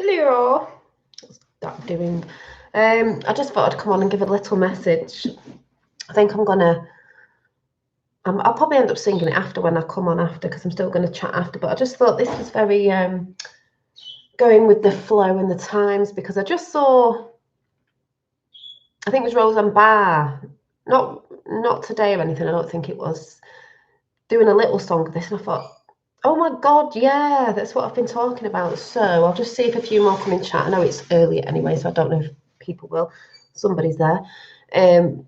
Hello. Stop doing. I just thought I'd come on and give a little message. I think I'll probably end up singing it after when I come on after because I'm still going to chat after. But I just thought this was very going with the flow and the times because I just saw. I think it was Roseanne Barr, not today or anything. I don't think it was doing a little song of this, and I thought, oh my God, yeah, that's what I've been talking about. So I'll just see if a few more come in chat. I know it's early anyway, so I don't know if people will. Somebody's there. And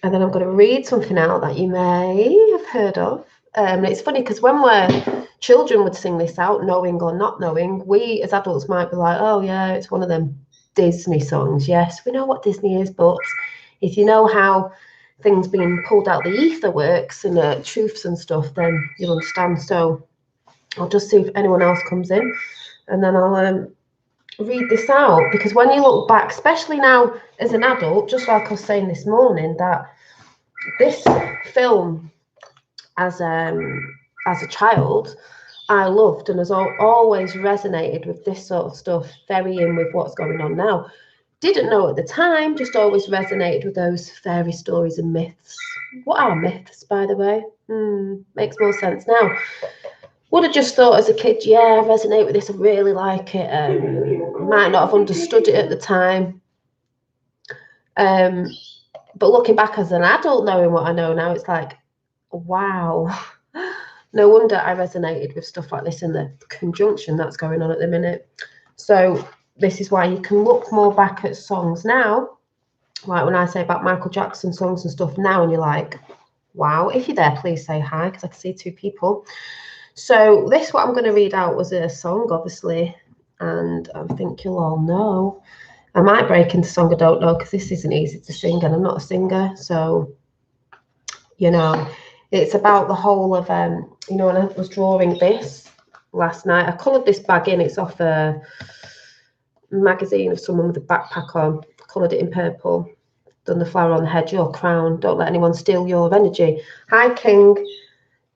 then I'm going to read something out that you may have heard of. It's funny because when children would sing this out, knowing or not knowing, we as adults might be like, oh yeah, it's one of them Disney songs. Yes, we know what Disney is, but if you know how things being pulled out the ether works and truths and stuff, then you'll understand. So I'll just see if anyone else comes in, and then I'll read this out, because when you look back, especially now as an adult, just like I was saying this morning, that this film as a child I loved and has always resonated with this sort of stuff, very in with what's going on now. Didn't know at the time, just always resonated with those fairy stories and myths. What are myths, by the way? Makes more sense now. Would have just thought as a kid, yeah, I resonate with this, I really like it. Might not have understood it at the time. But looking back as an adult, knowing what I know now, it's like, wow. No wonder I resonated with stuff like this in the conjunction that's going on at the minute. So this is why you can look more back at songs now, like when I say about Michael Jackson songs and stuff now, and you're like, wow. If you're there, please say hi, because I can see two people. So this, what I'm going to read out, was a song, obviously, and I think you'll all know. I might break into song, I don't know, because this isn't easy to sing, and I'm not a singer. So, it's about the whole of, when I was drawing this last night, I coloured this bag in. It's off a magazine of someone with a backpack on. Coloured it in purple. Done the flower on the head, your crown. Don't let anyone steal your energy. Hi, King.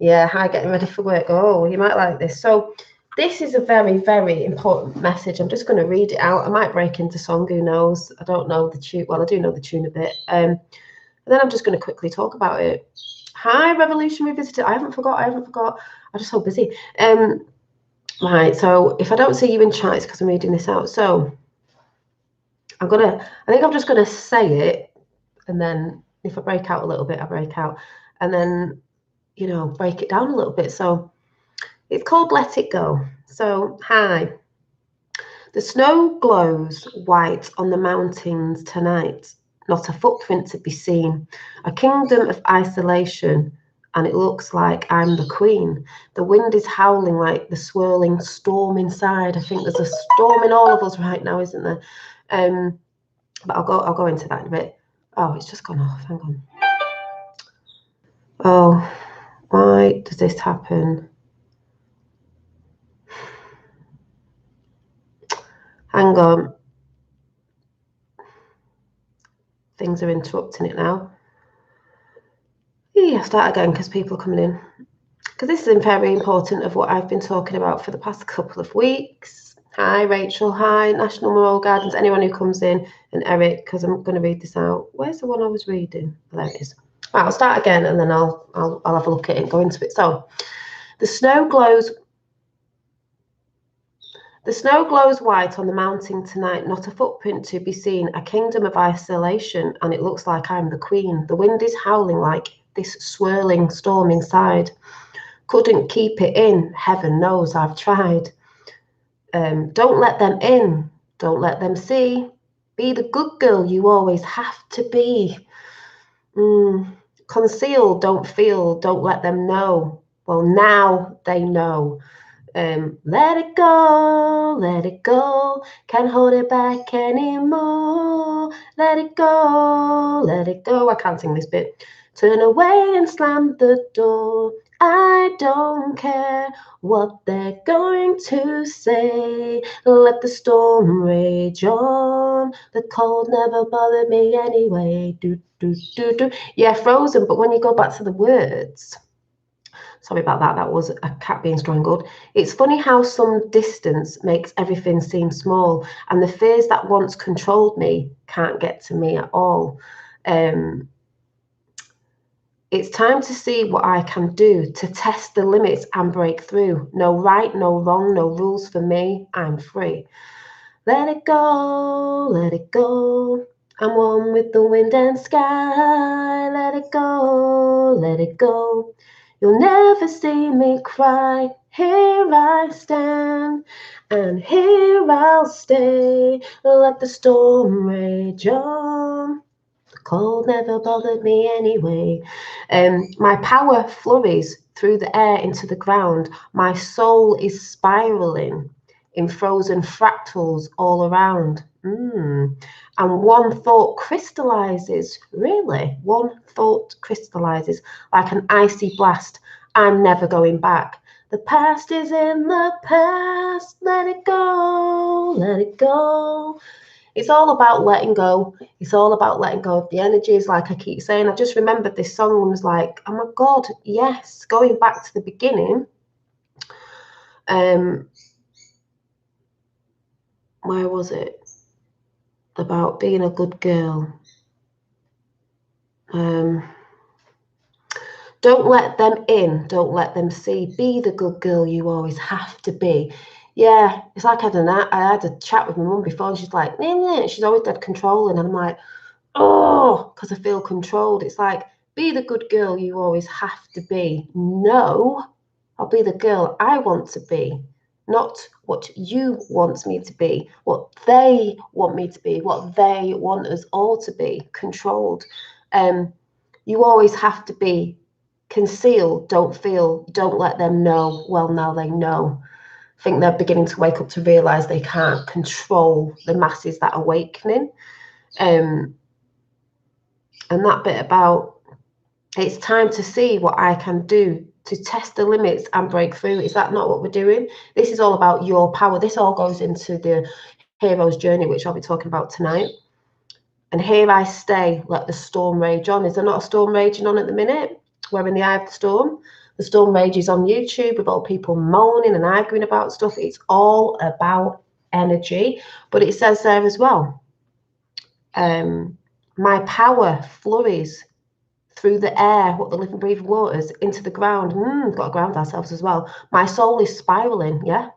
Yeah, hi, getting ready for work. Oh, you might like this. So this is a very, very important message. I'm just going to read it out. I might break into song, who knows? I don't know the tune. Well, I do know the tune a bit. And then I'm just going to quickly talk about it. Hi, Revolution Revisited. I haven't forgot. I'm just so busy. Right, so if I don't see you in chat, it's because I'm reading this out. So I think I'm just going to say it, and then if I break out a little bit, I break out, and then, break it down a little bit. So it's called Let It Go. So, hi. The snow glows white on the mountains tonight, not a footprint to be seen, a kingdom of isolation, and it looks like I'm the queen. The wind is howling like the swirling storm inside. I think there's a storm in all of us right now, isn't there? But I'll go into that in a bit. Oh, it's just gone off. Hang on. Oh, why does this happen? Hang on. Things are interrupting it now. Yeah, start again because people are coming in. Because this is very important of what I've been talking about for the past couple of weeks. Hi, Rachel. Hi, National Memorial Gardens. Anyone who comes in, and Eric, because I'm going to read this out. Where's the one I was reading? Oh, there it is. Right, I'll start again, and then I'll have a look at it and go into it. So, the snow glows white on the mountain tonight, not a footprint to be seen, a kingdom of isolation, and it looks like I'm the queen. The wind is howling like this swirling storm inside. Couldn't keep it in, heaven knows I've tried. Don't let them in, don't let them see. Be the good girl you always have to be. Conceal, don't feel, don't let them know. Well, now they know. Let it go, can't hold it back anymore. Let it go. I can't sing this bit. Turn away and slam the door. I don't care what they're going to say. Let the storm rage on. The cold never bothered me anyway. Do. Yeah, Frozen, but when you go back to the words, Sorry about that. That was a cat being strangled. It's funny how some distance makes everything seem small, and the fears that once controlled me can't get to me at all. It's time to see what I can do to test the limits and break through. No right, no wrong, no rules for me. I'm free. Let it go, let it go. I'm one with the wind and sky. Let it go, let it go. You'll never see me cry. Here I stand, and here I'll stay. Let the storm rage on. The cold never bothered me anyway. My power flurries through the air into the ground. My soul is spiraling in frozen fractals all around. And one thought crystallizes, really, one thought crystallizes like an icy blast. I'm never going back. The past is in the past. Let it go, let it go. It's all about letting go. It's all about letting go of the energies, like I keep saying. I just remembered this song and was like, oh my God, yes, going back to the beginning. Where was it? About being a good girl. Don't let them in. Don't let them see. Be the good girl you always have to be. Yeah, it's like I had a chat with my mum before, and she's like, nah. She's always dead controlling, and I'm like, oh, because I feel controlled. It's like, be the good girl you always have to be. No, I'll be the girl I want to be, not what you want me to be, what they want me to be, what they want us all to be, controlled. You always have to be concealed, don't feel, don't let them know. Well, now they know. I think they're beginning to wake up to realise they can't control the masses that are awakening. And that bit about it's time to see what I can do to test the limits and break through. Is that not what we're doing? This is all about your power. This all goes into the hero's journey, which I'll be talking about tonight. And here I stay, let the storm rage on. Is there not a storm raging on at the minute? We're in the eye of the storm. The storm rages on YouTube with all people moaning and arguing about stuff. It's all about energy. But it says there as well, my power flurries through the air, what the living, breathing waters, into the ground. We've got to ground ourselves as well. My soul is spiraling, yeah,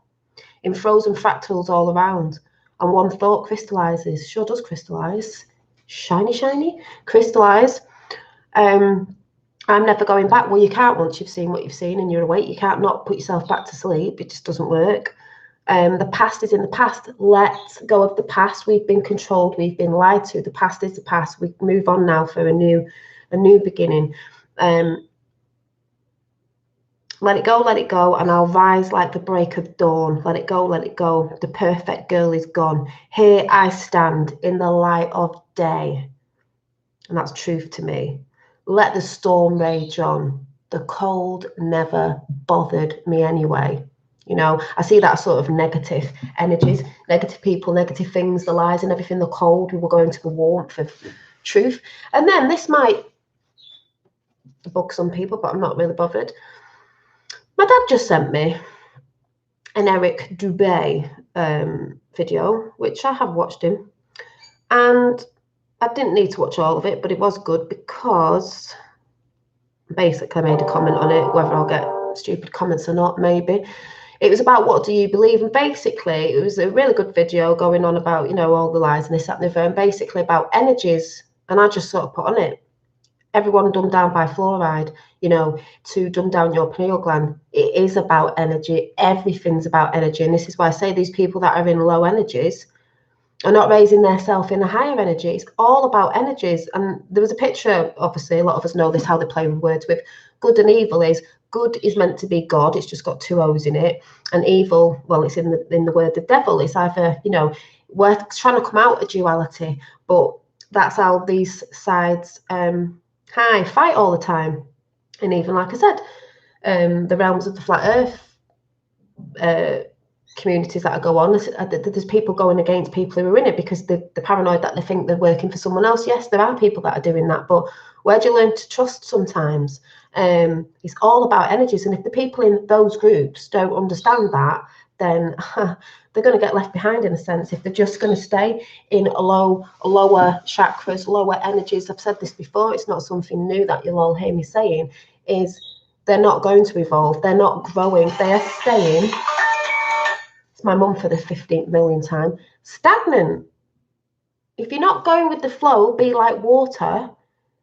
in frozen fractals all around. And one thought crystallizes, sure does crystallize. Shiny, crystallize. I'm never going back. Well, you can't once you've seen what you've seen and you're awake. You can't not put yourself back to sleep. It just doesn't work. The past is in the past. Let go of the past. We've been controlled. We've been lied to. The past is the past. We move on now for a new beginning. Let it go, and I'll rise like the break of dawn. Let it go. The perfect girl is gone. Here I stand in the light of day. And that's truth to me. Let the storm rage on. The cold never bothered me anyway. You know, I see that sort of negative energies, negative people, negative things, the lies and everything, the cold. We will go into the warmth of truth. And then this might bug some people, but I'm not really bothered. My dad just sent me an Eric Dubay video, which I have watched him. And I didn't need to watch all of it, but it was good because basically I made a comment on it, whether I'll get stupid comments or not, maybe. It was about what do you believe? And basically it was a really good video going on about, you know, all the lies and this, that, and the other, and basically about energies. And I just sort of put on it, everyone dumbed down by fluoride, you know, to dumb down your pineal gland. It is about energy. Everything's about energy. And this is why I say these people that are in low energies are not raising their self in a higher energy. It's all about energies. And there was a picture, obviously, a lot of us know this, how they play with words with good and evil is. Good is meant to be God. It's just got two O's in it. And evil, well, it's in the word the devil. It's either, you know, we're trying to come out of duality, but that's how these sides fight all the time. And even like I said, the realms of the flat earth communities that I go on, there's people going against people who are in it because they're paranoid that they think they're working for someone else. Yes, there are people that are doing that, but where do you learn to trust sometimes? It's all about energies, and if the people in those groups don't understand that, then they're going to get left behind in a sense if they're just going to stay in lower chakras, lower energies. I've said this before, it's not something new that you'll all hear me saying, is they're not going to evolve, they're not growing, they are staying, it's my mum for the 15th million time, stagnant. If you're not going with the flow, be like water,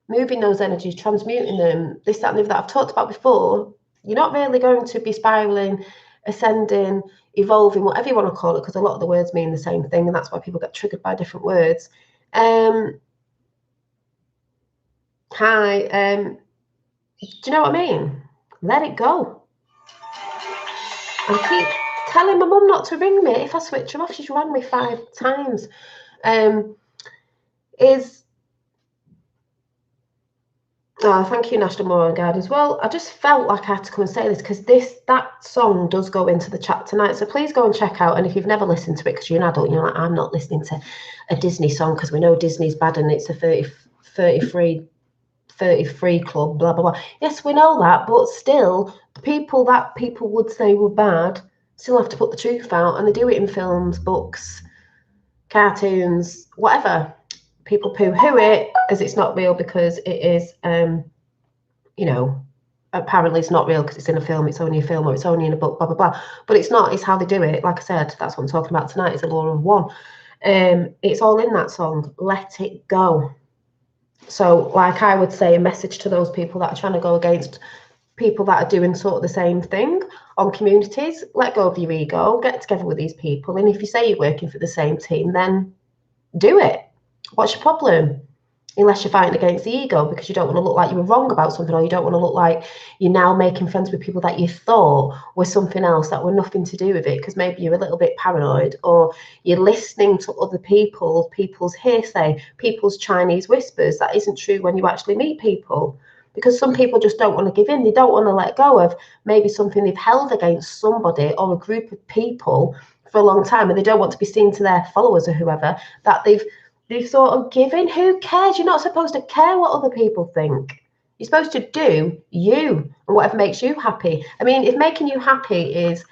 moving those energies, transmuting them, this, that, and the other that I've talked about before, you're not really going to be spiraling, ascending, evolving, whatever you want to call it, because a lot of the words mean the same thing, and that's why people get triggered by different words. Do you know what I mean? Let it go. And keep telling my mum not to ring me if I switch her off. She's rang me 5 times. Thank you, National Moral Guard, as well. I just felt like I had to come and say this because that song does go into the chat tonight. So please go and check out. And if you've never listened to it because you're an adult, you're like, I'm not listening to a Disney song because we know Disney's bad and it's a 33 club, blah, blah, blah. Yes, we know that, but still, the people that people would say were bad still have to put the truth out, and they do it in films, books, cartoons, whatever. People poo-hoo it as it's not real because it is, apparently it's not real because it's in a film, it's only a film, or it's only in a book, blah, blah, blah. But it's not, it's how they do it. Like I said, that's what I'm talking about tonight, it's a law of one. It's all in that song, let it go. So, like I would say, a message to those people that are trying to go against people that are doing sort of the same thing on communities, let go of your ego, get together with these people. And if you say you're working for the same team, then do it. What's your problem? Unless you're fighting against the ego because you don't want to look like you were wrong about something, or you don't want to look like you're now making friends with people that you thought were something else that were nothing to do with it, because maybe you're a little bit paranoid, or you're listening to other people's hearsay, people's Chinese whispers that isn't true when you actually meet people. Because some people just don't want to give in. They don't want to let go of maybe something they've held against somebody or a group of people for a long time, and they don't want to be seen to their followers or whoever that they've sort of given. Who cares? You're not supposed to care what other people think. You're supposed to do you and whatever makes you happy. I mean, if making you happy is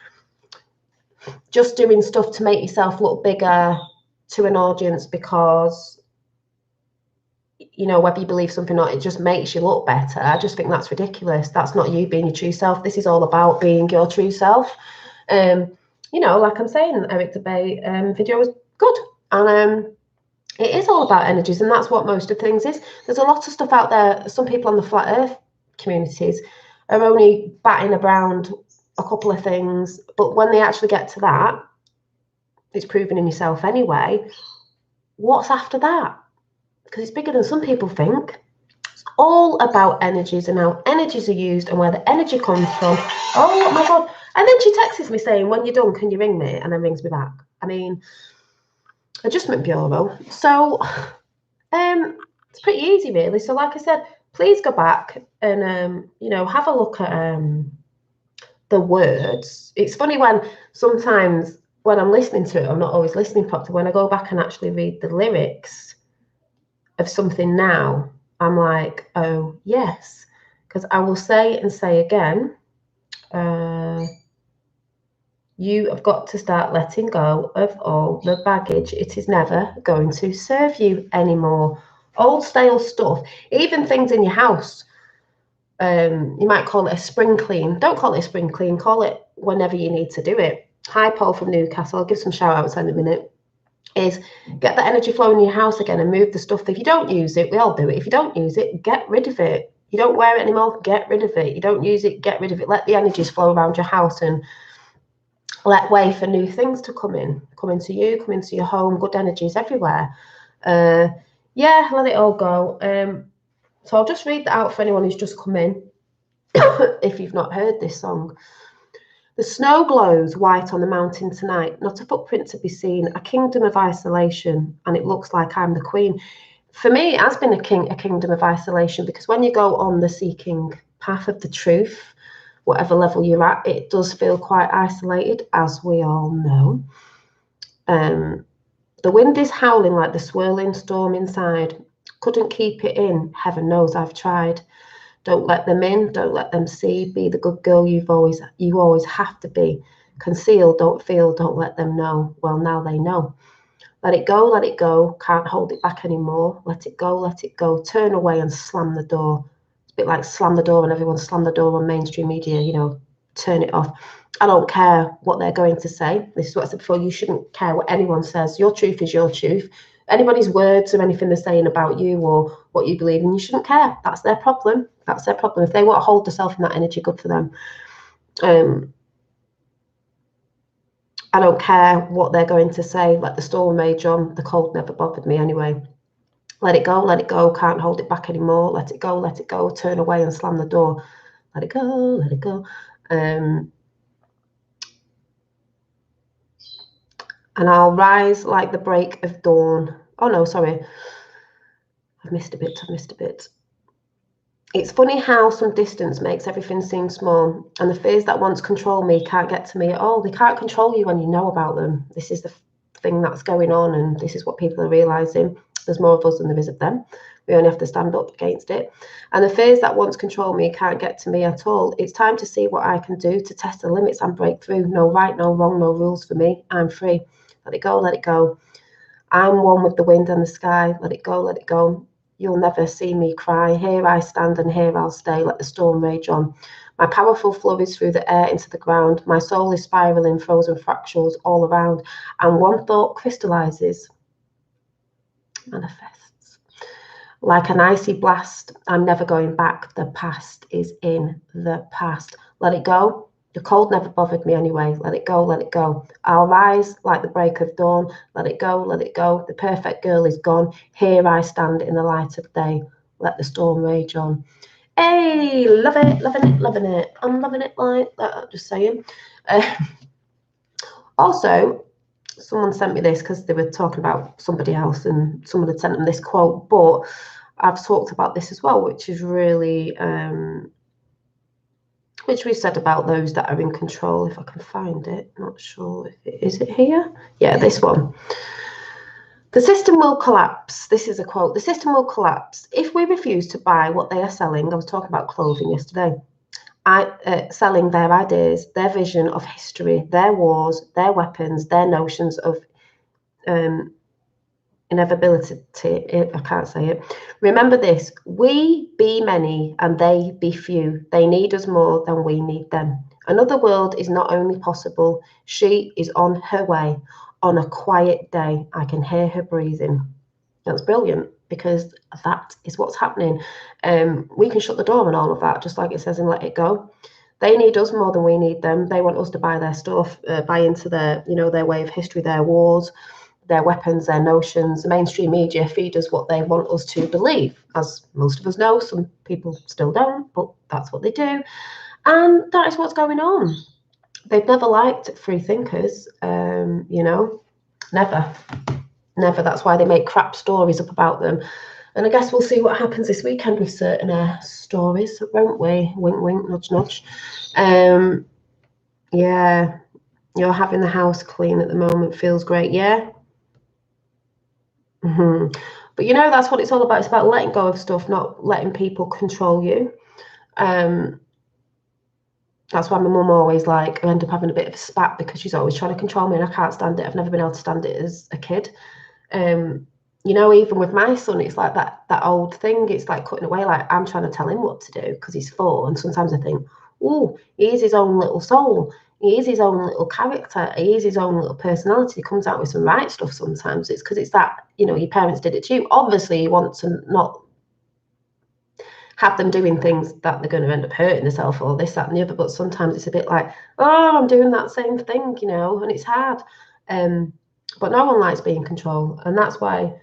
just doing stuff to make yourself look bigger to an audience because, whether you believe something or not, it just makes you look better, I just think that's ridiculous. That's not you being your true self. This is all about being your true self. Like I'm saying, Eric Debay video was good. And it is all about energies, and that's what most of things is. There's a lot of stuff out there. Some people on the flat earth communities are only batting around a couple of things, but when they actually get to that, it's proven in yourself anyway. What's after that? Because it's bigger than some people think. It's all about energies and how energies are used and where the energy comes from. Oh my God. And then she texts me saying, when you're done, can you ring me? And then rings me back. I mean, Adjustment Bureau. So it's pretty easy, really. So like I said, please go back and have a look at the words. It's funny when sometimes when I'm listening to it, I'm not always listening properly. When I go back and actually read the lyrics of something now, I'm like, oh yes, because I will say and say again, you have got to start letting go of all the baggage. It is never going to serve you anymore. Old stale stuff, even things in your house. You might call it a spring clean. Don't call it a spring clean. Call it whenever you need to do it. Hi, Paul from Newcastle. I'll give some shout outs in a minute. Is get the energy flowing in your house again and move the stuff. If you don't use it, we all do it. If you don't use it, get rid of it. You don't wear it anymore, get rid of it. You don't use it, get rid of it. Let the energies flow around your house and let way for new things to come into you, come into your home. Good energies everywhere. Let it all go. So I'll just read that out for anyone who's just come in. If you've not heard this song. The snow glows white on the mountain tonight, not a footprint to be seen, a kingdom of isolation, and it looks like I'm the queen. For me, it has been a kingdom of isolation, because when you go on the seeking path of the truth, whatever level you're at, it does feel quite isolated, as we all know. The wind is howling like the swirling storm inside. Couldn't keep it in. Heaven knows I've tried. Don't let them in. Don't let them see. Be the good girl you always have to be. Conceal, don't feel, don't let them know. Well, now they know. Let it go, let it go. Can't hold it back anymore. Let it go, let it go. Turn away and slam the door. It's a bit like slam the door when everyone slammed the door on mainstream media, you know, turn it off. I don't care what they're going to say. This is what I said before. You shouldn't care what anyone says. Your truth is your truth. Anybody's words or anything they're saying about you or what you believe in, you shouldn't care. That's their problem. That's their problem. If they want to hold themselves in that energy, good for them. I don't care what they're going to say. Let the storm rage on. The cold never bothered me anyway. Let it go, let it go. Can't hold it back anymore. Let it go, let it go. Turn away and slam the door. Let it go, let it go. And I'll rise like the break of dawn. Oh no, sorry. I've missed a bit. It's funny how some distance makes everything seem small, and the fears that once control me can't get to me at all. They can't control you when you know about them. This is the thing that's going on, and this is what people are realizing. There's more of us than there is of them. We only have to stand up against it. And the fears that once control me can't get to me at all. It's time to see what I can do to test the limits and break through. No right, no wrong, no rules for me. I'm free. Let it go, let it go. I'm one with the wind and the sky. Let it go, let it go. You'll never see me cry. Here I stand and here I'll stay. Let the storm rage on. My powerful flurries through the air into the ground. My soul is spiraling, frozen fractals all around. And one thought crystallizes, manifests. Like an icy blast, I'm never going back. The past is in the past. Let it go. The cold never bothered me anyway. Let it go, let it go. I'll rise like the break of dawn. Let it go, let it go. The perfect girl is gone. Here I stand in the light of day. Let the storm rage on. Hey, love it, loving it, loving it. I'm loving it like that, just saying. Also, someone sent me this because they were talking about somebody else and someone had sent them this quote, but I've talked about this as well, which is really... which we said about those that are in control. If I can find it, not sure if it is it here. Yeah, this one. The system will collapse. This is a quote. The system will collapse if we refuse to buy what they are selling. I was talking about clothing yesterday. Selling their ideas, their vision of history, their wars, their weapons, their notions of inevitability. I can't say it. Remember this: we be many and they be few. They need us more than we need them. Another world is not only possible, she is on her way. On a quiet day, I can hear her breathing. That's brilliant, because that is what's happening. We can shut the door on all of that, just like it says in Let It Go. They need us more than we need them. They want us to buy their stuff, buy into their, their way of history, their wars, their weapons, their notions. The mainstream media feed us what they want us to believe. As most of us know, some people still don't, but that's what they do. And that is what's going on. They've never liked free thinkers, never. That's why they make crap stories up about them. And I guess we'll see what happens this weekend with certain stories, won't we? Wink, wink, nudge, nudge. Yeah, you're having the house clean at the moment. Feels great, yeah? But that's what it's all about. It's about letting go of stuff, not letting people control you. That's why my mum always I end up having a bit of a spat, because she's always trying to control me and I can't stand it. I've never been able to stand it as a kid. Even with my son, it's like that old thing. It's like cutting away. Like, I'm trying to tell him what to do because he's 4. And sometimes I think, oh, he is his own little soul. He is his own little character. He is his own little personality. He comes out with some right stuff sometimes. It's because it's that, your parents did it to you. Obviously, you want to not have them doing things that they're going to end up hurting themselves or this, that, and the other. But sometimes it's a bit like, oh, I'm doing that same thing, and it's hard. But no one likes being in control. And that's why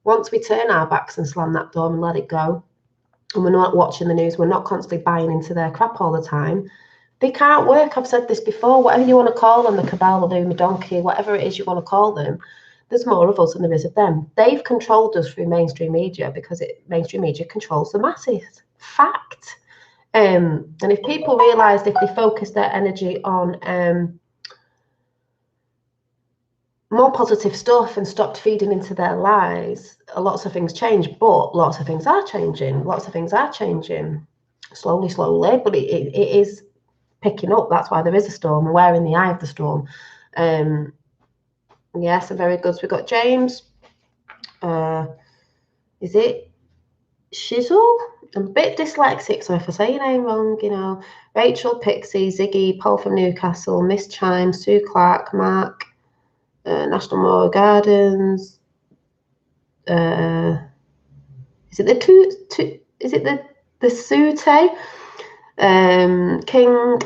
once we turn our backs and slam that door and let it go, and we're not watching the news, we're not constantly buying into their crap all the time, they can't work. I've said this before. Whatever you want to call them, the cabal, the donkey, whatever it is you want to call them, there's more of us than there is of them. They've controlled us through mainstream media because mainstream media controls the masses. Fact. And if people realised if they focused their energy on more positive stuff and stopped feeding into their lies, lots of things change. But lots of things are changing. Lots of things are changing slowly, but it is picking up. That's why there is a storm. We're in the eye of the storm. Yes, very good. So we've got James. Is it Shizzle? I'm a bit dyslexic, so if I say your name wrong, you know. Rachel, Pixie, Ziggy, Paul from Newcastle, Miss Chime, Sue Clark, Mark, National Moor Gardens. Is it the Sute? King,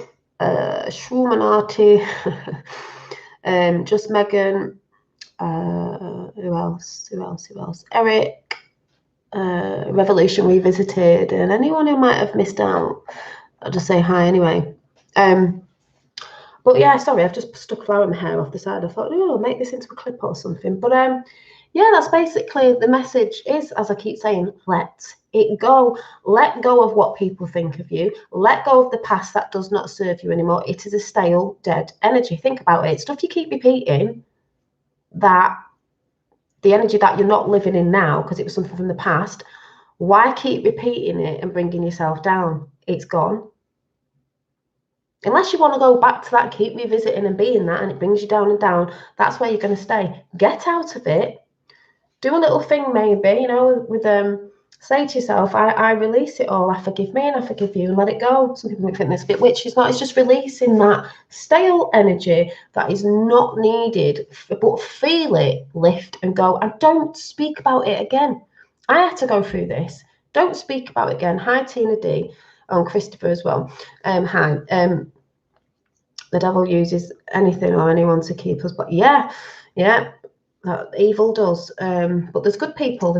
Shrumanati, Just Megan. Who else? Eric, Revolution Revisited, and anyone who might have missed out. I'll just say hi anyway. But yeah, sorry, I've just stuck a flower in my hair off the side. I thought, oh, I'll make this into a clip or something. But yeah, that's basically the message is, as I keep saying, let it go. Let go of what people think of you. Let go of the past that does not serve you anymore. It is a stale, dead energy. Think about it. Stuff you keep repeating, that the energy that you're not living in now because it was something from the past, why keep repeating it and bringing yourself down? It's gone. Unless you want to go back to that, keep revisiting and being that, and it brings you down and down, that's where you're going to stay. Get out of it. Do a little thing maybe, you know, with say to yourself, I release it all, I forgive me and I forgive you, and let it go. Some people think this a bit witchy. It's not. It's just releasing that stale energy that is not needed, but feel it lift and go, and don't speak about it again. I had to go through this. Don't speak about it again. Hi, Tina D. And Christopher as well. Hi. The devil uses anything or anyone to keep us, but yeah, evil does. But there's good people.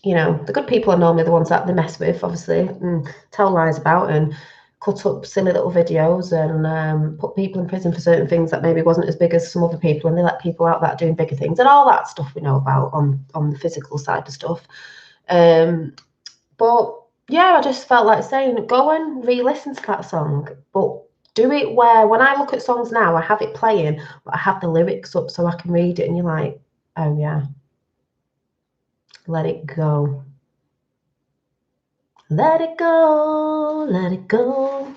You know, the good people are normally the ones that they mess with, obviously, and tell lies about and cut up silly little videos and put people in prison for certain things that maybe wasn't as big as some other people, and they let people out that are doing bigger things and all that stuff we know about on the physical side of stuff. But yeah, I just felt like saying, go and re-listen to that song, but do it where, when I look at songs now, I have it playing, but I have the lyrics up so I can read it, and you're like, oh yeah, let it go. Let it go, let it go.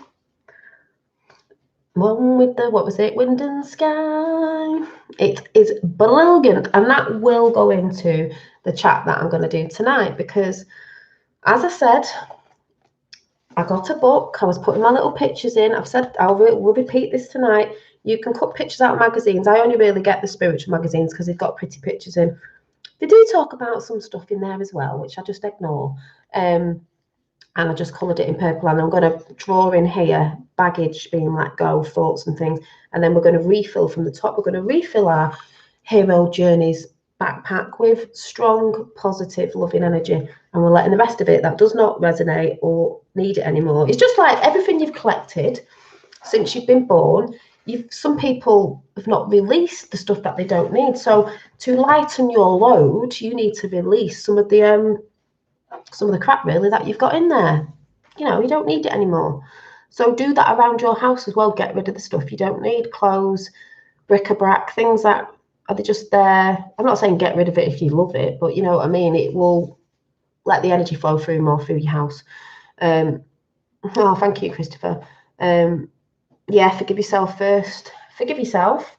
One with the, what was it, wind and sky. It is brilliant, and that will go into the chat that I'm going to do tonight, because as I said, I got a book. I was putting my little pictures in. I've said we'll repeat this tonight. You can cut pictures out of magazines. I only really get the spiritual magazines because they've got pretty pictures in. They do talk about some stuff in there as well, which I just ignore. And I just coloured it in purple. And I'm going to draw in here baggage being let go, thoughts and things. And then we're going to refill from the top. We're going to refill our Hero Journeys backpack with strong, positive, loving energy, and we're letting the rest of it that does not resonate or need it anymore. It's just like everything you've collected since you've been born. Some people have not released the stuff that they don't need. So to lighten your load, you need to release some of the crap really that you've got in there. You know, you don't need it anymore. So do that around your house as well. Get rid of the stuff you don't need, clothes, bric-a-brac, things that are they just there. I'm not saying get rid of it if you love it, but you know what I mean? It will let the energy flow through more through your house. Oh, thank you, Christopher. Yeah, forgive yourself first. Forgive yourself,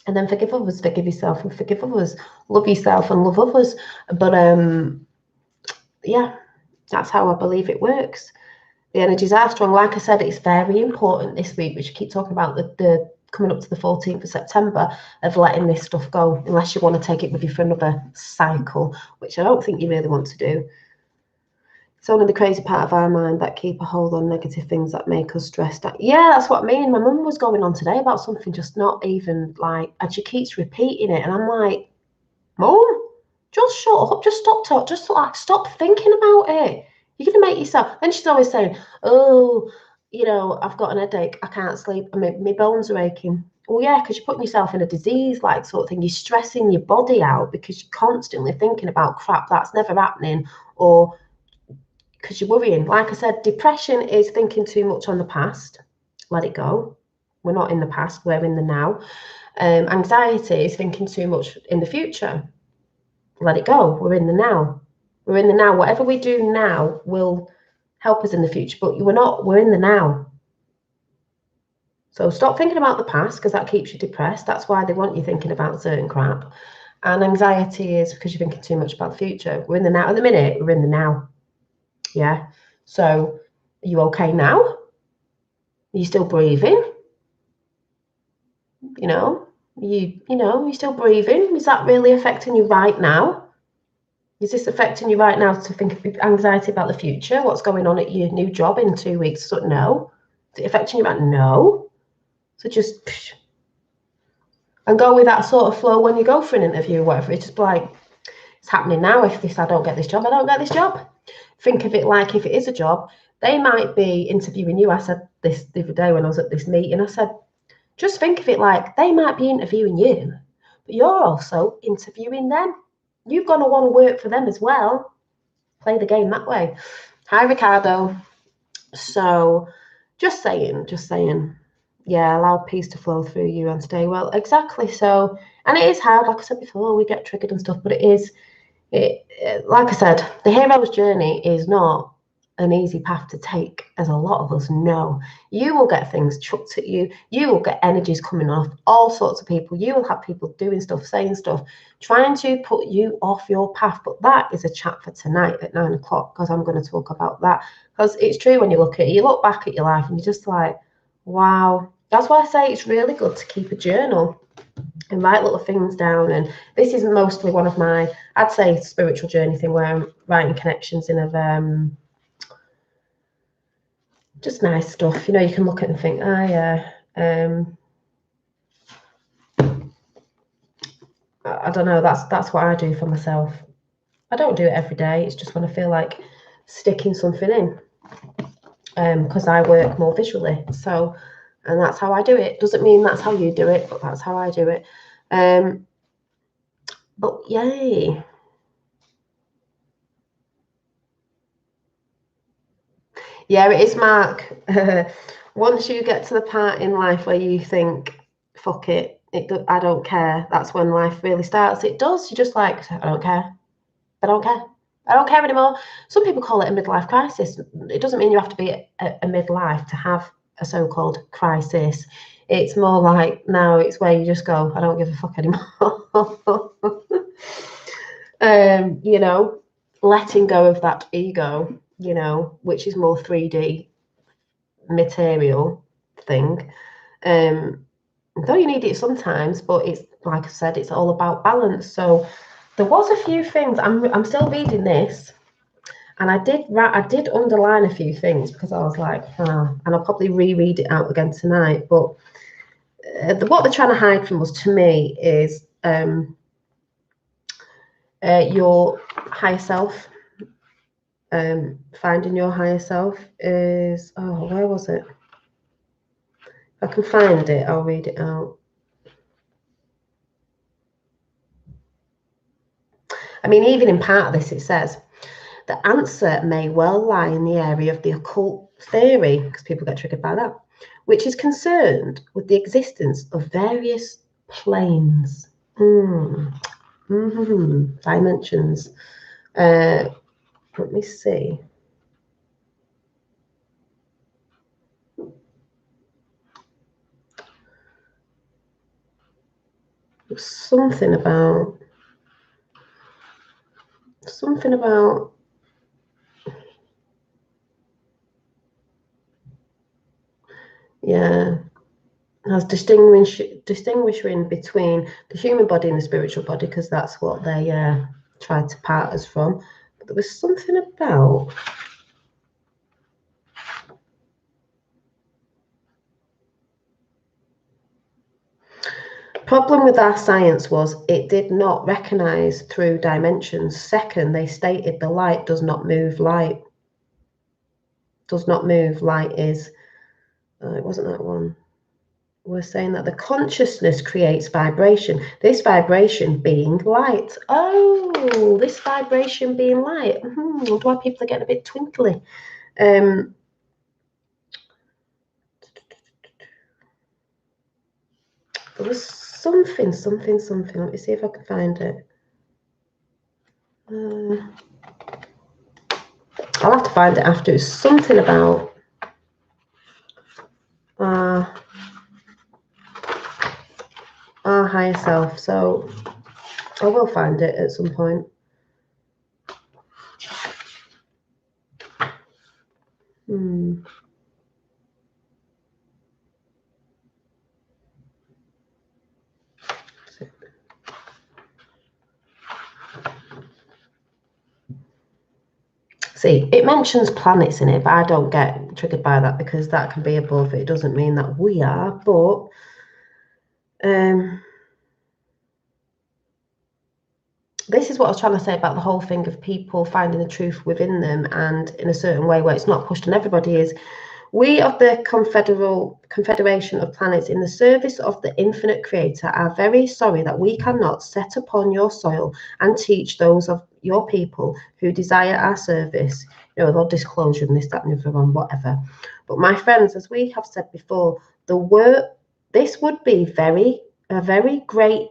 and then forgive others. Forgive yourself and forgive others. Love yourself and love others. But yeah, that's how I believe it works. The energies are strong. Like I said, it's very important this week, which I keep talking about, the coming up to the 14th of September, of letting this stuff go, unless you want to take it with you for another cycle, which I don't think you really want to do. It's only the crazy part of our mind that keep a hold on negative things that make us stressed out. Yeah, that's what I mean. My mum was going on today about something just not even like, and she keeps repeating it, and I'm like, Mum, just shut up, just stop talking, just like stop thinking about it. You're gonna make yourself. And she's always saying, oh, you know, I've got an headache, I can't sleep, and my bones are aching. Well, yeah, because you're putting yourself in a disease like sort of thing. You're stressing your body out because you're constantly thinking about crap that's never happening, or because you're worrying. Like I said, depression is thinking too much on the past. Let it go. We're not in the past, we're in the now. Anxiety is thinking too much in the future. Let it go. We're in the now. We're in the now. Whatever we do now will help us in the future, but we're in the now. So stop thinking about the past, because that keeps you depressed. That's why they want you thinking about certain crap. And anxiety is because you're thinking too much about the future. We're in the now at the minute. We're in the now. Yeah. So are you okay now? Are you still breathing? You're still breathing. Is that really affecting you right now? Is this affecting you right now to think of anxiety about the future? What's going on at your new job in 2 weeks? So, no. Is it affecting you right? No. So just and go with that sort of flow when you go for an interview or whatever. It's just like, it's happening now. If I don't get this job, I don't get this job. Think of it like, if it is a job, they might be interviewing you. I said this the other day when I was at this meeting. I said, just think of it like they might be interviewing you, but you're also interviewing them. You're going to want to work for them as well. Play the game that way. Hi, Ricardo. So just saying. Yeah, allow peace to flow through you and stay well. Exactly. So, and it is hard, like I said before, we get triggered and stuff, but like I said, the hero's journey is not an easy path to take, as a lot of us know. You will get things chucked at you. You will get energies coming off all sorts of people. You will have people doing stuff, saying stuff, trying to put you off your path. But that is a chat for tonight at 9 o'clock, because I'm going to talk about that. Because it's true, when you look back at your life and you're just like, wow. That's why I say it's really good to keep a journal and write little things down. And this is mostly one of my, I'd say, spiritual journey thing, where I'm writing connections in of just nice stuff. You can look at it and think, yeah. I don't know. That's what I do for myself. I don't do it every day. It's just when I feel like sticking something in, because I work more visually. So, and that's how I do it. Doesn't mean that's how you do it, but that's how I do it. But yay. Yeah, it is, Mark. Once you get to the part in life where you think, fuck it, I don't care, that's when life really starts. It does. You're just like, I don't care. I don't care. I don't care anymore. Some people call it a midlife crisis. It doesn't mean you have to be a midlife to have a so-called crisis. It's more like, now it's where you just go, I don't give a fuck anymore. Letting go of that ego, which is more 3D material thing. Though you need it sometimes, but it's, like I said, it's all about balance. So there was a few things. I'm still reading this, and I did underline a few things, because I was like, and I'll probably reread it out again tonight. But what they're trying to hide from us, to me, is your higher self. Finding your higher self is, where was it? If I can find it, I'll read it out. I mean, even in part of this, it says, the answer may well lie in the area of the occult theory, because people get triggered by that, which is concerned with the existence of various planes, dimensions. Let me see. Something about. Yeah, as distinguishing between the human body and the spiritual body, because that's what they tried to part us from. But there was something about. Problem with our science was it did not recognize through dimensions. Second, they stated the light does not move. Light does not move. Light is. It wasn't that one. we're saying that the consciousness creates vibration. This vibration being light. Oh, this vibration being light. I wonder why people are getting a bit twinkly. There was something. Let me see if I can find it. I'll have to find it after. It's something about our higher self. So I will find it at some point. See, it mentions planets in it, but I don't get triggered by that because that can be above. It doesn't mean that we are, but this is what I was trying to say about the whole thing of people finding the truth within them and in a certain way where it's not pushed on everybody is we of the Confederation of Planets in the service of the infinite creator are very sorry that we cannot set upon your soil and teach those of your people who desire our service, you know, their disclosure and this, that, and the other, and whatever. But my friends, as we have said before, this would be a very great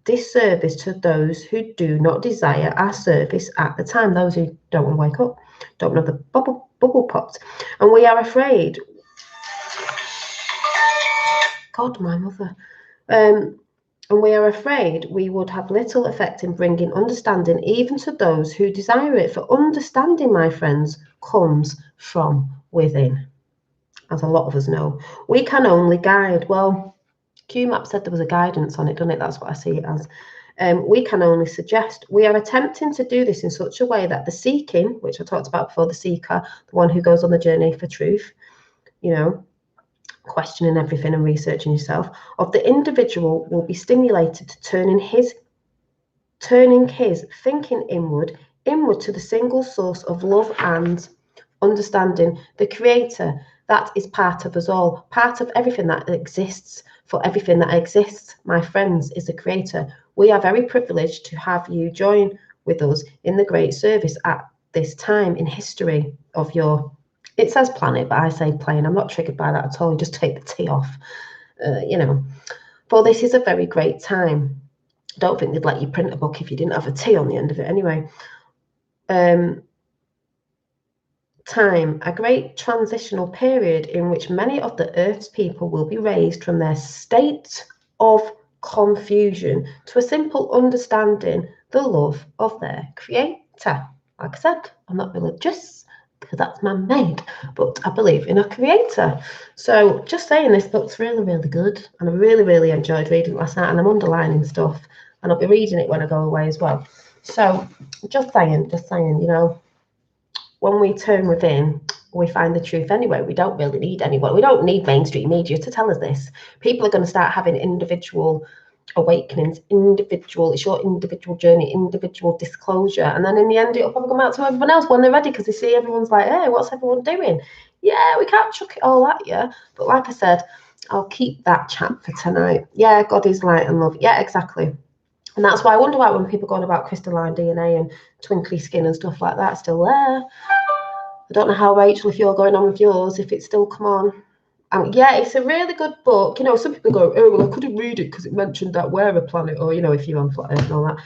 disservice to those who do not desire our service at the time, those who don't want to wake up, don't know the bubble popped, and we are afraid. God, my mother. And we are afraid we would have little effect in bringing understanding even to those who desire it. For understanding, my friends, comes from within, as a lot of us know. We can only guide. Well, QMAP said there was a guidance on it, doesn't it? That's what I see it as. We can only suggest. We are attempting to do this in such a way that the seeking, which I talked about before, the seeker, the one who goes on the journey for truth, you know, questioning everything and researching yourself, of the individual will be stimulated to turning his thinking inward to the single source of love and understanding, the creator that is part of us all, part of everything that exists. For everything that exists, my friends, is the creator. We are very privileged to have you join with us in the great service at this time in history of your, it says planet, but I say plane. I'm not triggered by that at all. You just take the T off, you know. For this is a very great time. I don't think they'd let you print a book if you didn't have a T on the end of it anyway. Time, a great transitional period in which many of the Earth's people will be raised from their state of confusion to a simple understanding, the love of their creator. Like I said, I'm not religious because that's man-made, but I believe in a creator. So just saying, this book's really, really good, and I really, really enjoyed reading it last night, and I'm underlining stuff, and I'll be reading it when I go away as well. So just saying, you know, when we turn within, we find the truth anyway. We don't really need anyone. We don't need mainstream media to tell us this. People are going to start having individual awakenings, it's your individual journey, individual disclosure. And then in the end, it'll probably come out to everyone else when they're ready because they see everyone's like, hey, what's everyone doing? Yeah, we can't chuck it all at you. But like I said, I'll keep that chat for tonight. Yeah, God is light and love. Yeah, exactly. And that's why I wonder about when people go on about crystalline DNA and twinkly skin and stuff like that still there. I don't know how, Rachel, if you're going on with yours, if it's still come on. Yeah, it's a really good book. You know, some people go, oh, well, I couldn't read it because it mentioned that we're a planet, or, you know, if you're on flat Earth and all that.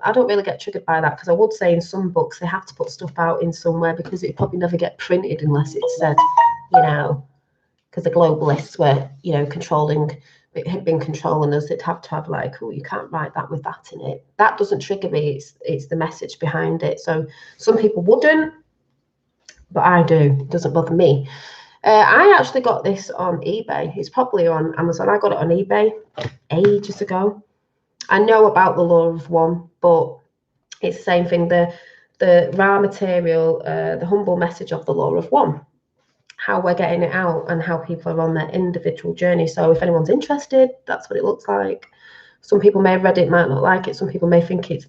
I don't really get triggered by that because I would say in some books they have to put stuff out in somewhere because it probably never get printed unless it's said, you know, because the globalists were, you know, been controlling us. They'd have to have like, oh, you can't write that with that in it. That doesn't trigger me. It's the message behind it. So some people wouldn't, but I do. It doesn't bother me. I actually got this on eBay. It's probably on Amazon. I got it on eBay ages ago. I know about the Law of One, but it's the same thing. The raw material, the humble message of the Law of One, how we're getting it out and how people are on their individual journey. So if anyone's interested, that's what it looks like. Some people may have read it, might not like it. Some people may think it's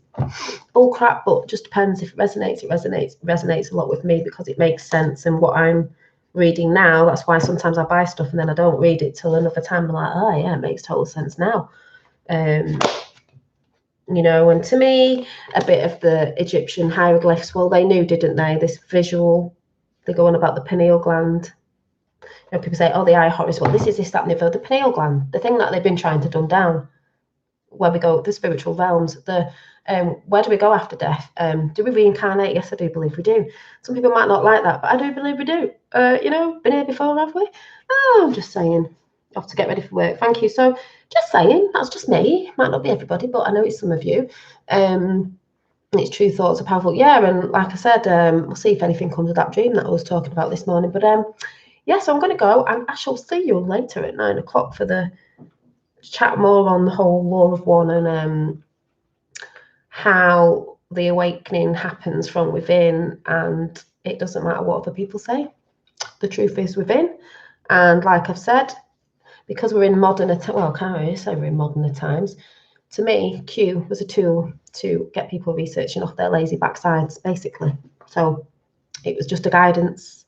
bull crap, but it just depends. If it resonates, it resonates a lot with me because it makes sense and what I'm reading now. That's why sometimes I buy stuff and then I don't read it till another time. I'm like, oh yeah, it makes total sense now. You know, and to me, a bit of the Egyptian hieroglyphs, well, they knew, didn't they? This visual, they go on about the pineal gland. You know, people say, oh, the eye horrors, well, this is this, that, and the other. The pineal gland, the thing that they've been trying to dumb down, where we go, the spiritual realms, where do we go after death? Do we reincarnate? Yes, I do believe we do. Some people might not like that, but I do believe we do. You know, been here before, have we? Oh, I'm just saying. Off to get ready for work. Thank you. So, just saying, that's just me. Might not be everybody, but I know it's some of you. It's true thoughts are powerful. Yeah, and like I said, we'll see if anything comes of that dream that I was talking about this morning. But yeah, so I'm going to go, and I shall see you later at 9 o'clock for the chat more on the whole Law of One and how the awakening happens from within, and it doesn't matter what other people say. The truth is within, and like I've said, because we're in modern, well, can't really say we're in modern times. To me, Q was a tool to get people researching off their lazy backsides, basically. So it was just a guidance.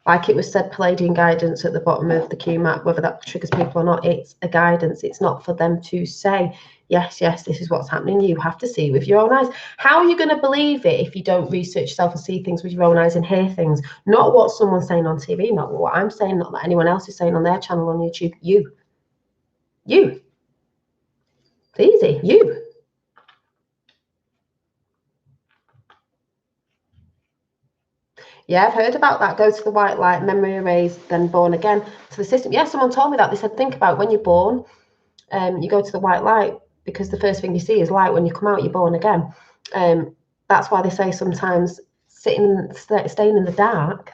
Like it was said, Palladian guidance at the bottom of the Q map, whether that triggers people or not, it's a guidance. It's not for them to say, yes, this is what's happening. You have to see with your own eyes. How are you going to believe it if you don't research yourself and see things with your own eyes and hear things? Not what someone's saying on TV, not what I'm saying, not that anyone else is saying on their channel on YouTube. You. It's easy. You. Yeah, I've heard about that. Go to the white light, memory erased, then born again to the system. Yeah, someone told me that. They said, think about when you're born, you go to the white light because the first thing you see is light. When you come out, you're born again. That's why they say sometimes staying in the dark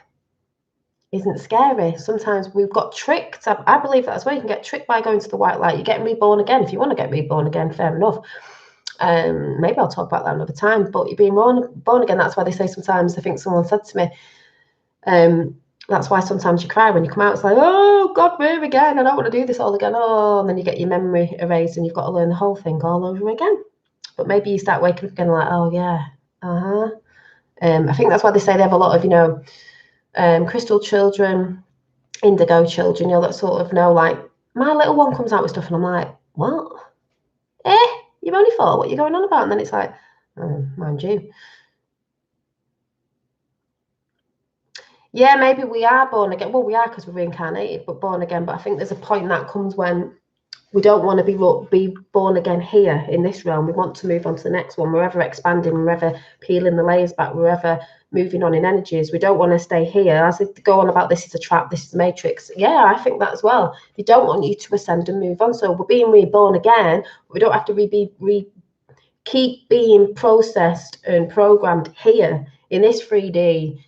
isn't scary. Sometimes we've got tricked. I believe that as well. You can get tricked by going to the white light. You're getting reborn again. If you want to get reborn again, fair enough. Maybe I'll talk about that another time, but you're being born again. That's why they say sometimes, I think someone said to me, that's why sometimes you cry when you come out. It's like, oh, God, we're again. I don't want to do this all again. Oh, and then you get your memory erased and you've got to learn the whole thing all over again. But maybe you start waking up again like, oh, yeah, I think that's why they say they have a lot of, you know, crystal children, indigo children, you know, that sort of know, like, my little one comes out with stuff and I'm like, what? You've only 4, what are you going on about? And then it's like, oh, mind you. Yeah, maybe we are born again. Well, we are because we're reincarnated, but born again. But I think there's a point that comes when we don't want to be born again here in this realm. We want to move on to the next one. We're ever expanding, we're ever peeling the layers back, we're ever moving on in energies. We don't want to stay here. As they go on about this is a trap, this is a matrix. Yeah, I think that as well. They don't want you to ascend and move on. So we're being reborn again. We don't have to keep being processed and programmed here in this 3D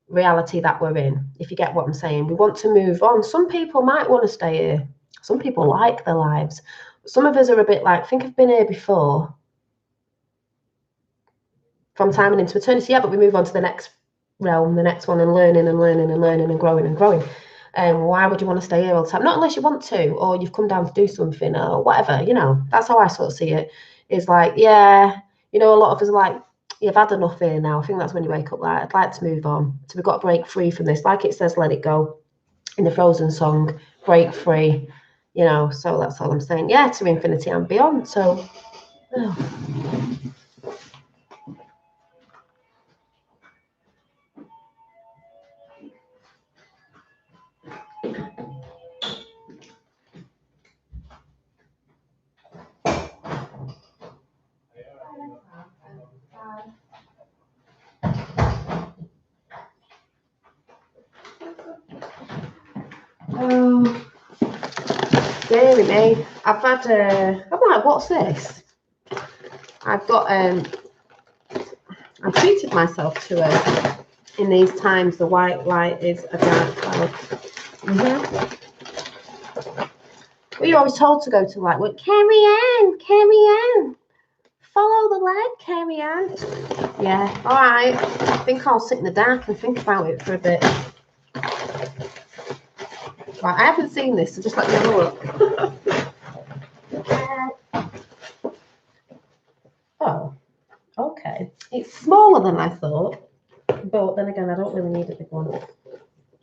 reality that we're in, if you get what I'm saying. We want to move on. Some people might want to stay here. Some people like their lives. Some of us are a bit like, think I've been here before. From time and into eternity, yeah, but we move on to the next realm, the next one, and learning and learning and learning and growing and growing. And why would you want to stay here all the time? Not unless you want to, or you've come down to do something or whatever, you know. That's how I sort of see it. It's like, yeah, you know, a lot of us are like, you've had enough here now. I think that's when you wake up like, I'd like to move on. So we've got to break free from this. Like it says, let it go in the Frozen song, break free, you know. So that's all I'm saying. Yeah, to infinity and beyond. So, oh. Oh, dearie me. I've had I'm like, what's this? I've got I've treated myself to in these times the white light is a dark cloud. We're always told to go to light. Well, carry on. Follow the light, carry on. Yeah, all right. I think I'll sit in the dark and think about it for a bit. Right, I haven't seen this, so just let me have a look. Oh, okay. It's smaller than I thought, but then again, I don't really need a big one.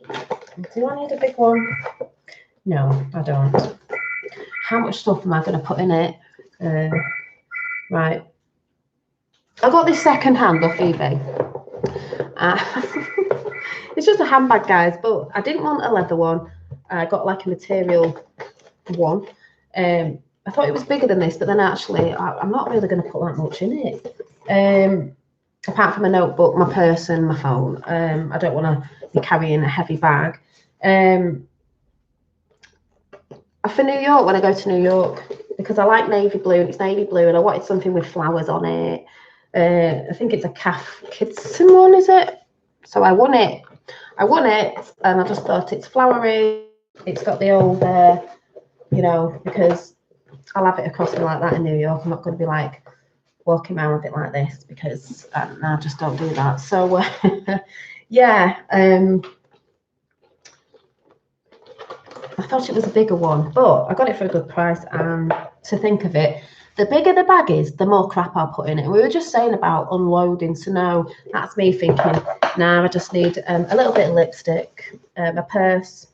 I'll Do I need a big one? No, I don't. How much stuff am I going to put in it? Right. I got this second hand off eBay. It's just a handbag, guys, but I didn't want a leather one. I got like a material one. I thought it was bigger than this, but then actually I'm not really going to put that much in it. Apart from a notebook, my purse and my phone. I don't want to be carrying a heavy bag. For New York, when I go to New York, because I like navy blue, it's navy blue, and I wanted something with flowers on it. I think it's a Calf Kidson one, is it? So I won it, and I just thought it's flowery. It's got the old, you know, because I'll have it across me like that in New York. I'm not going to be like walking around with it like this because I just don't do that. So yeah, I thought it was a bigger one, but I got it for a good price. And to think of it, the bigger the bag is, the more crap I'll put in it. And we were just saying about unloading. So no, that's me thinking, now I just need a little bit of lipstick, my purse,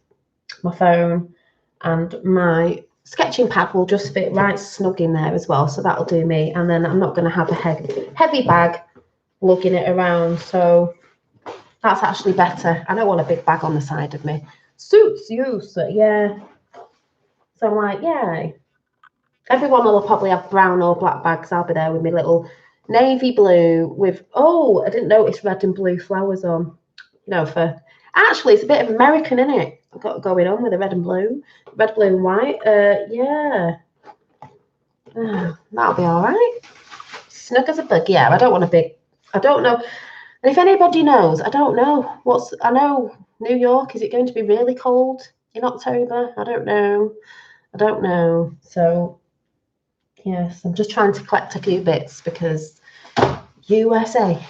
my phone, and my sketching pad will just fit right snug in there as well. So that'll do me. And then I'm not going to have a heavy bag lugging it around. So that's actually better. I don't want a big bag on the side of me. Suits you, so yeah. So I'm like, yeah. Everyone will probably have brown or black bags. I'll be there with my little navy blue with, oh, I didn't notice red and blue flowers on. You know, for actually it's a bit of American, isn't it? I've got going on with the red, blue and white. Yeah. That'll be all right. Snug as a bug. Yeah, I don't want a big, I don't know. And if anybody knows, I don't know I know New York, is it going to be really cold in October? I don't know. So yes, I'm just trying to collect a few bits because USA.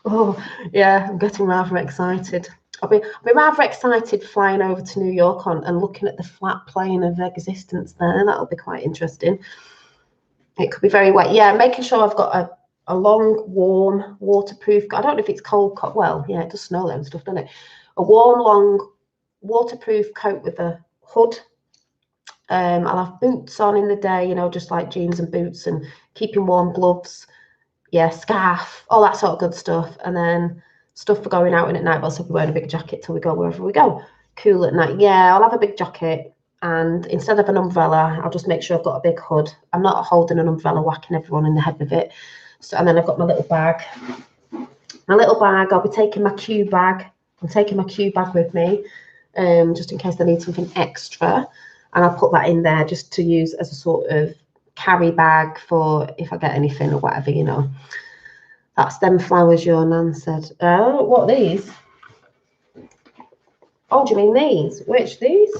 Oh yeah, I'm getting rather excited. I'll be rather excited flying over to New York and looking at the flat plane of existence there. That'll be quite interesting. It could be very wet. Yeah, making sure I've got a long, warm, waterproof. I don't know if it's cold. Well, yeah, it does snow there and stuff, doesn't it? A warm, long, waterproof coat with a hood. I'll have boots on in the day, you know, just like jeans and boots, and keeping warm, gloves. Yeah, scarf, all that sort of good stuff. And then stuff for going out in at night. But also be wearing a big jacket till we go wherever we go. Cool at night. Yeah, I'll have a big jacket. And instead of an umbrella, I'll just make sure I've got a big hood. I'm not holding an umbrella, whacking everyone in the head with it. So, and then I've got my little bag. I'll be taking my Q bag. I'm taking my Q bag with me, just in case I need something extra. And I'll put that in there just to use as a sort of carry bag for if I get anything or whatever, you know. That's them flowers your nan said. Oh, what are these? Oh, do you mean these? Which, these?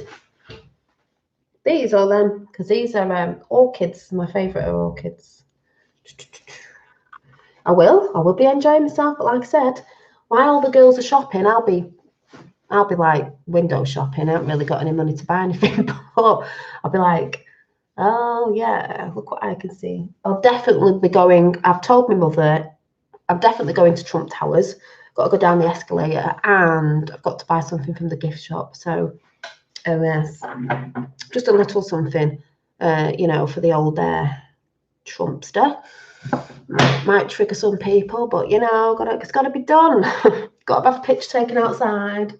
These or them? Because these are orchids. My favourite are orchids. I will be enjoying myself, but like I said, while the girls are shopping, I'll be like window shopping. I haven't really got any money to buy anything, but I'll be like, oh yeah, look what I can see. I'll definitely be going. I've told my mother I'm definitely going to Trump Towers. Got to go down the escalator, and I've got to buy something from the gift shop. So, yes, just a little something, you know, for the old Trumpster. Might trigger some people, but you know, it's got to be done. Got to have a picture taken outside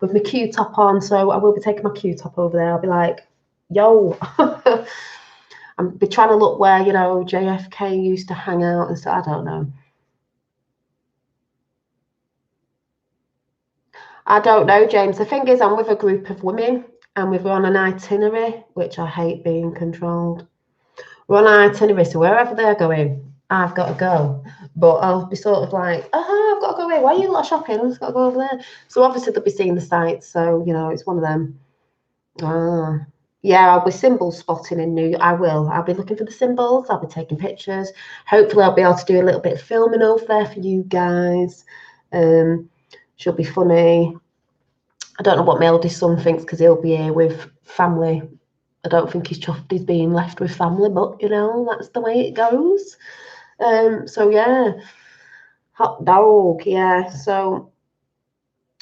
with my Q-top on. So I will be taking my Q-top over there. I'll be like, yo. I'm be trying to look where, you know, JFK used to hang out and stuff. I don't know. I don't know, James. The thing is, I'm with a group of women and we're on an itinerary, which I hate being controlled. We're on an itinerary, so wherever they're going, I've got to go. But I'll be sort of like, I've got to go away. Why are you lot shopping? I've got to go over there. So obviously they'll be seeing the sights. So, you know, it's one of them. Yeah, I'll be symbol spotting in New York. I'll be looking for the symbols. I'll be taking pictures. Hopefully I'll be able to do a little bit of filming over there for you guys. She'll be funny. I don't know what my eldest son thinks because he'll be here with family. I don't think he's chuffed he's being left with family, but you know, that's the way it goes. So yeah, hot dog, yeah. So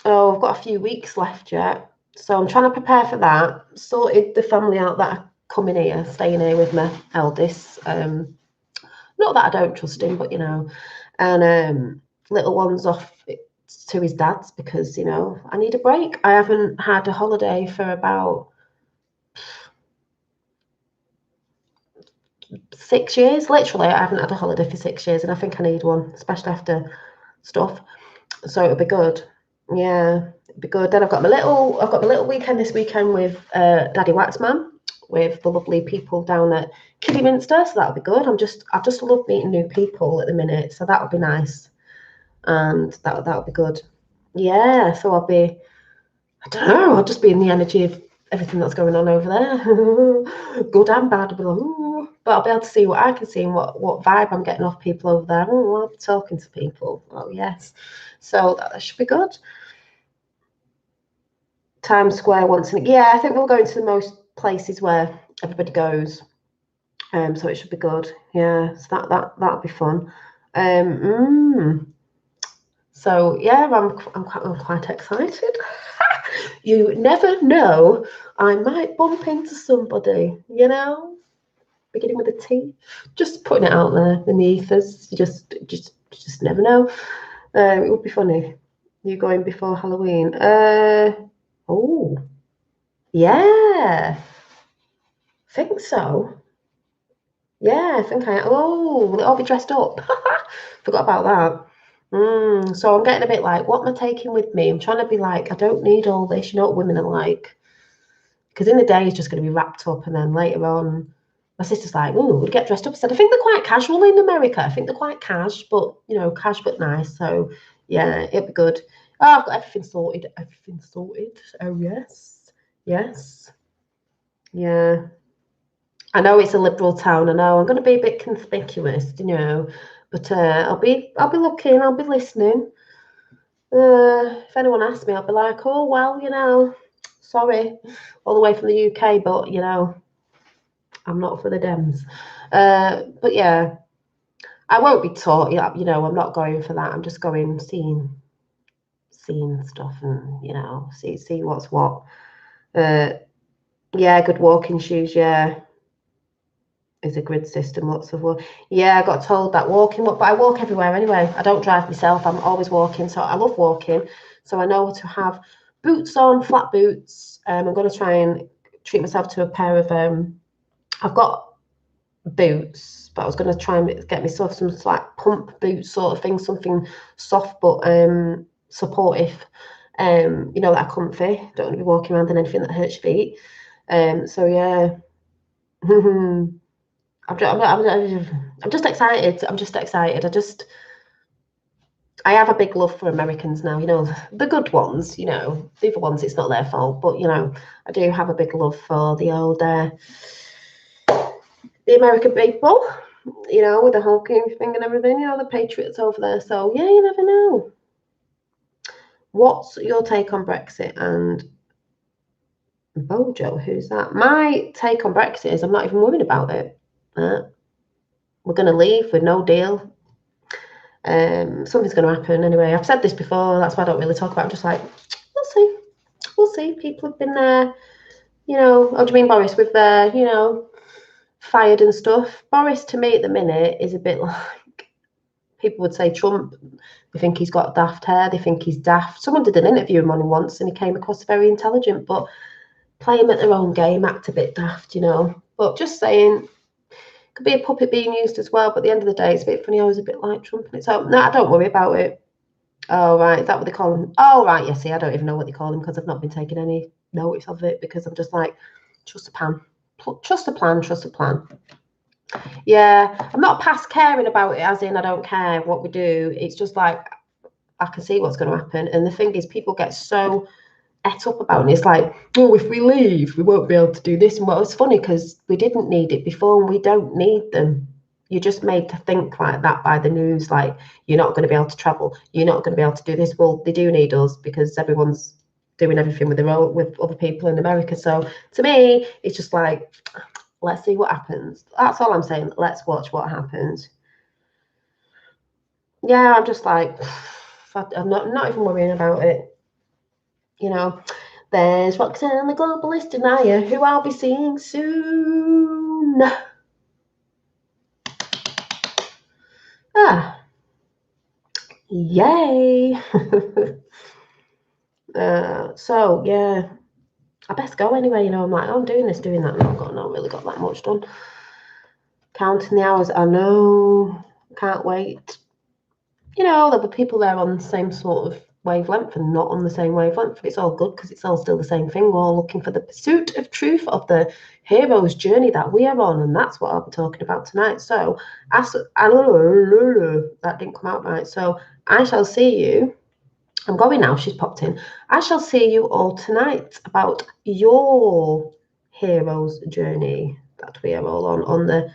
Oh, I've got a few weeks left yet. So I'm trying to prepare for that. Sorted the family out that are coming here, staying here with my eldest. Not that I don't trust him, but and little one's off to his dad's because I need a break. I haven't had a holiday for about 6 years. Literally, I haven't had a holiday for 6 years, and I think I need one, especially after stuff. So it'll be good. Yeah, it'll be good. Then I've got my little weekend this weekend with Daddy Waxman, with the lovely people down at Kidderminster. So that'll be good. I just love meeting new people at the minute, so that'll be nice, and that'll be good. Yeah, so I don't know, I'll just be in the energy of everything that's going on over there, good and bad. I'll be like, ooh. But I'll be able to see what I can see and what vibe I'm getting off people over there. Oh, I'll be talking to people. Oh yes, so that should be good. Times Square once, and yeah, I think we'll go into the most places where everybody goes. So it should be good. Yeah, so that'll be fun. So yeah, I'm quite excited. You never know, I might bump into somebody, beginning with a T. Just putting it out there in the ethers. You just never know. It would be funny. You going before Halloween? Oh, yeah. Think so. Yeah, I think I. Oh, will it all be dressed up? Forgot about that. So I'm getting a bit like, what am I taking with me? I'm trying to be like, I don't need all this. You know what women are like. Because in the day, it's just going to be wrapped up. And then later on, my sister's like, oh, we'd get dressed up. I said, I think they're quite casual in America. I think they're quite cash, but, cash but nice. So, yeah, it'll be good. Oh, I've got everything sorted. Everything sorted. Oh, yes. Yes. Yeah. I know it's a liberal town. I know I'm going to be a bit conspicuous, but I'll be looking. I'll be listening. If anyone asks me, I'll be like, oh well, sorry, all the way from the UK, but I'm not for the Dems. But yeah, I won't be taught. I'm not going for that. I'm just going seeing stuff and see what's what. Yeah, good walking shoes. Yeah. Is a grid system, lots of work. Yeah, I got told that walking, but I walk everywhere anyway. I don't drive myself. I'm always walking, so I love walking. So I know to have boots on, flat boots. I'm going to try and treat myself to a pair of. I've got boots, but I was going to try and get myself some like pump boots sort of thing, something soft but supportive. That are comfy. Don't want to be walking around in anything that hurts your feet. So yeah. I'm just excited. I'm just excited. I have a big love for Americans now, the good ones, the other ones, it's not their fault, but, I do have a big love for the old, the American people, with the whole king thing and everything, the patriots over there. So, yeah, you never know. What's your take on Brexit and Bojo? Who's that? My take on Brexit is I'm not even worried about it. We're going to leave with no deal. Something's going to happen anyway. I've said this before, that's why I don't really talk about it. I'm just like, we'll see. People have been there, oh, do you mean Boris with fired and stuff? Boris to me at the minute is a bit like people would say Trump. They think he's got daft hair, they think he's daft. Someone did an interview with him once and he came across very intelligent, but play him at their own game, act a bit daft, But just saying, could be a puppet being used as well, but at the end of the day, it's a bit funny. I was a bit like Trump, and so no, I don't worry about it. Oh right, is that what they call him? Oh right, yeah. See, I don't even know what they call him because I've not been taking any notice of it because I'm just like, trust a plan, trust a plan, trust a plan. Yeah, I'm not past caring about it, as in I don't care what we do. It's just like I can see what's going to happen, and the thing is, people get so et up about it. It's like, oh, if we leave, we won't be able to do this. And well, it's funny because we didn't need it before and we don't need them. You're just made to think like that by the news, like you're not going to be able to travel, you're not going to be able to do this. Well, they do need us because everyone's doing everything with with other people in America. So to me, it's just like, let's see what happens. That's all I'm saying. Let's watch what happens. Yeah, I'm just like, I'm not even worrying about it. You know, there's Roxanne the Globalist Denier, who I'll be seeing soon. Ah, yay. So, yeah, I best go anyway. You know, I'm like, oh, I'm doing this, doing that, and I've not really got that much done. Counting the hours, I know, can't wait. You know, there'll be people there on the same sort of wavelength and not on the same wavelength. It's all good because it's all still the same thing. We're all looking for the pursuit of truth of the hero's journey that we are on, and that's what I'll be talking about tonight. So, that didn't come out right. So, I shall see you. I'm going now. She's popped in. I shall see you all tonight about your hero's journey that we are all on the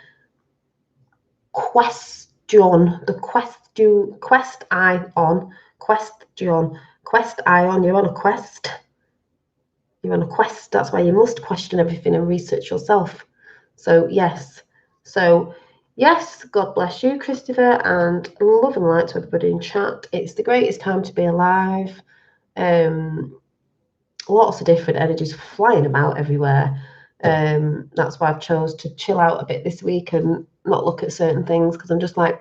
question, quest ion. You're on a quest. You're on a quest. That's why you must question everything and research yourself. So yes. So yes, God bless you, Christopher, and love and light to everybody in chat. It's the greatest time to be alive. Lots of different energies flying about everywhere. That's why I've chose to chill out a bit this week and not look at certain things, because I'm just like,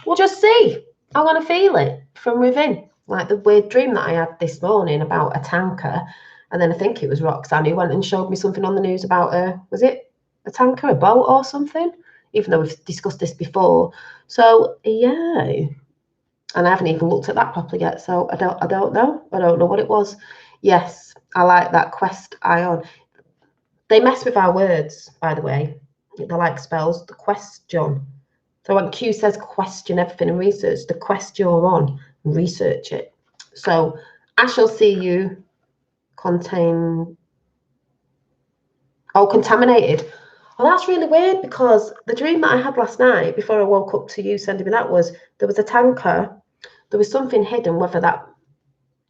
we'll just see. I want to feel it from within. Like the weird dream that I had this morning about a tanker, and then I think it was Roxanne who went and showed me something on the news about was it a tanker, a boat or something? Even though we've discussed this before. So yeah, and I haven't even looked at that properly yet. So I don't know. I don't know what it was. Yes, I like that quest ion. They mess with our words, by the way. They're like spells. The question. So when Q says question everything and research, the quest you're on, research it. So I shall see you contaminated. Oh, that's really weird, because the dream that I had last night before I woke up to you sending me that was there was a tanker. There was something hidden, whether that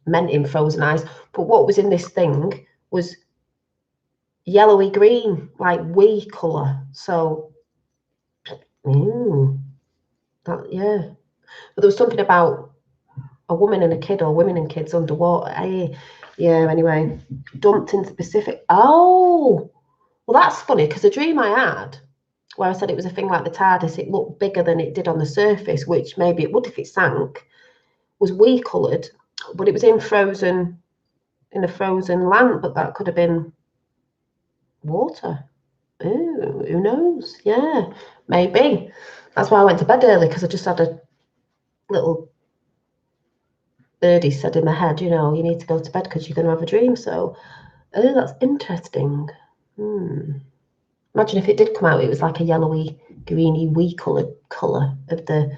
meant in frozen eyes, but what was in this thing was yellowy green, like wee colour. So, yeah. But there was something about a woman and a kid, or women and kids underwater. Yeah, anyway, dumped into the Pacific. Oh, well, that's funny, because the dream I had, where I said it was a thing like the TARDIS, it looked bigger than it did on the surface, which maybe it would if it sank, was wee coloured, but it was in a frozen land, but that could have been water. Ooh, who knows? Yeah, maybe. That's why I went to bed early, because I just had a little birdie said in my head, you know, you need to go to bed because you're going to have a dream. So, oh, that's interesting. Imagine if it did come out, it was like a yellowy, greeny, wee colour of the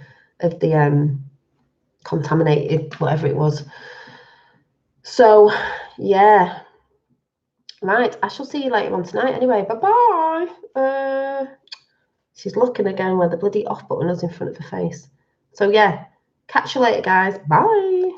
contaminated whatever it was. So, yeah. Right, I shall see you later on tonight. Anyway, bye-bye. She's looking again where the bloody off button is in front of her face. So, yeah, catch you later, guys. Bye.